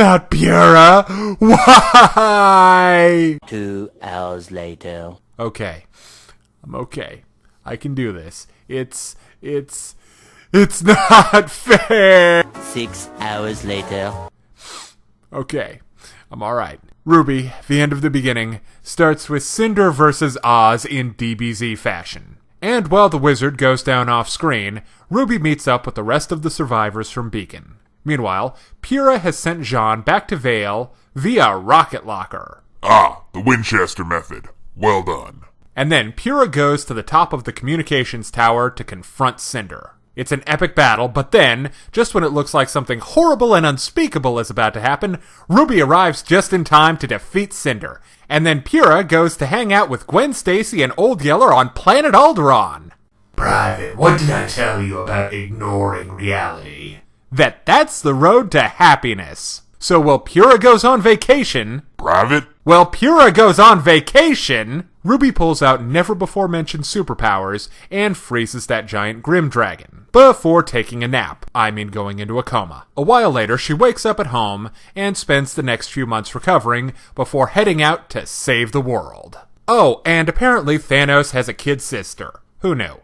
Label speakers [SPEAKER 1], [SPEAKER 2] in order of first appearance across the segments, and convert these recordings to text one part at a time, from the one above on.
[SPEAKER 1] Not Pyrrha! Why?
[SPEAKER 2] 2 hours later.
[SPEAKER 1] Okay. I'm okay. I can do this. It's not fair!
[SPEAKER 2] 6 hours later.
[SPEAKER 1] Okay. I'm alright. Rwby, the end of the beginning, starts with Cinder versus Oz in DBZ fashion. And while the wizard goes down off screen, Rwby meets up with the rest of the survivors from Beacon. Meanwhile, Pyrrha has sent Jean back to Vale via rocket locker.
[SPEAKER 3] Ah, the Winchester method. Well done.
[SPEAKER 1] And then Pyrrha goes to the top of the communications tower to confront Cinder. It's an epic battle, but then, just when it looks like something horrible and unspeakable is about to happen, Rwby arrives just in time to defeat Cinder. And then Pyrrha goes to hang out with Gwen Stacy and Old Yeller on planet Alderaan.
[SPEAKER 4] Private, what did I tell you about ignoring reality?
[SPEAKER 1] That's the road to happiness. So while Pyrrha goes on vacation...
[SPEAKER 3] Private?
[SPEAKER 1] While Pyrrha goes on vacation, Rwby pulls out never-before-mentioned superpowers and freezes that giant Grim Dragon. Before taking a nap. I mean going into a coma. A while later, she wakes up at home and spends the next few months recovering before heading out to save the world. Oh, and apparently Thanos has a kid sister. Who knew?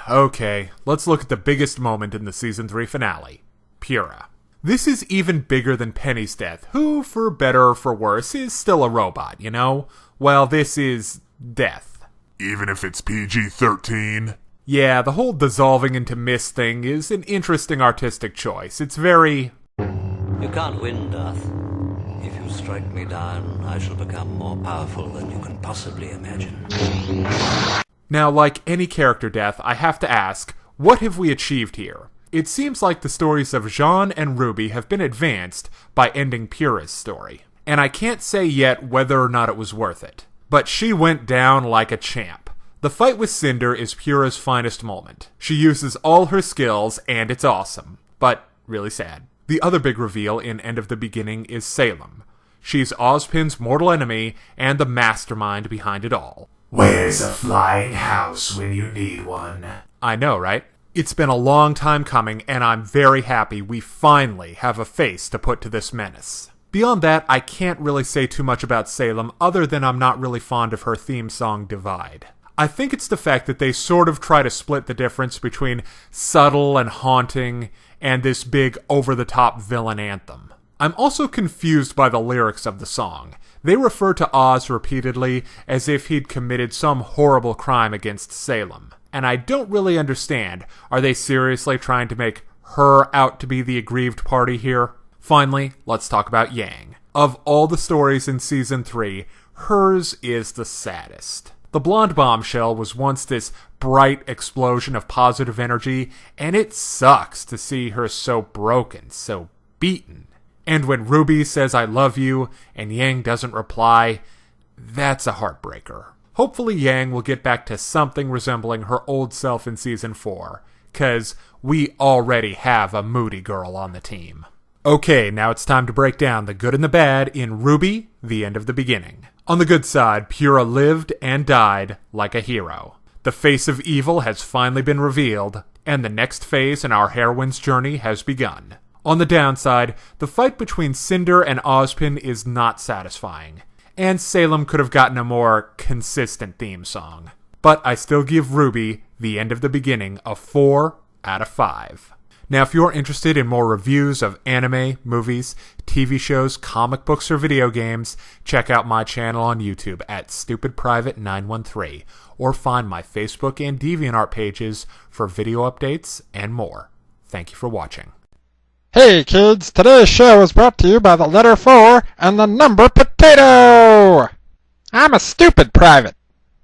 [SPEAKER 1] Okay, let's look at the biggest moment in the Season 3 finale. Pyrrha. This is even bigger than Penny's death, who, for better or for worse, is still a robot, you know? Well, this is death.
[SPEAKER 3] Even if it's PG-13?
[SPEAKER 1] Yeah, the whole dissolving into mist thing is an interesting artistic choice. It's very...
[SPEAKER 5] You can't win, Darth. If you strike me down, I shall become more powerful than you can possibly imagine.
[SPEAKER 1] Now, like any character death, I have to ask, what have we achieved here? It seems like the stories of Jean and Rwby have been advanced by ending Pyrrha's story. And I can't say yet whether or not it was worth it. But she went down like a champ. The fight with Cinder is Pyrrha's finest moment. She uses all her skills, and it's awesome. But really sad. The other big reveal in End of the Beginning is Salem. She's Ozpin's mortal enemy, and the mastermind behind it all.
[SPEAKER 4] Where's a flying house when you need one?
[SPEAKER 1] I know, right? It's been a long time coming, and I'm very happy we finally have a face to put to this menace. Beyond that, I can't really say too much about Salem, other than I'm not really fond of her theme song, Divide. I think it's the fact that they sort of try to split the difference between subtle and haunting, and this big, over-the-top villain anthem. I'm also confused by the lyrics of the song. They refer to Oz repeatedly as if he'd committed some horrible crime against Salem. And I don't really understand. Are they seriously trying to make her out to be the aggrieved party here? Finally, let's talk about Yang. Of all the stories in Season 3, hers is the saddest. The blonde bombshell was once this bright explosion of positive energy, and it sucks to see her so broken, so beaten. And when Rwby says I love you, and Yang doesn't reply, that's a heartbreaker. Hopefully Yang will get back to something resembling her old self in Season 4, 'cause we already have a moody girl on the team. Okay, now it's time to break down the good and the bad in Rwby, the End of the Beginning. On the good side, Pyrrha lived and died like a hero. The face of evil has finally been revealed, and the next phase in our heroine's journey has begun. On the downside, the fight between Cinder and Ozpin is not satisfying, and Salem could have gotten a more consistent theme song. But I still give Rwby, the End of the Beginning, a 4 out of 5. Now, if you're interested in more reviews of anime, movies, TV shows, comic books, or video games, check out my channel on YouTube at StupidPrivate913, or find my Facebook and Deviantart pages for video updates and more. Thank you for watching.
[SPEAKER 6] Hey kids, today's show is brought to you by the letter 4 and the number potato! I'm a stupid private.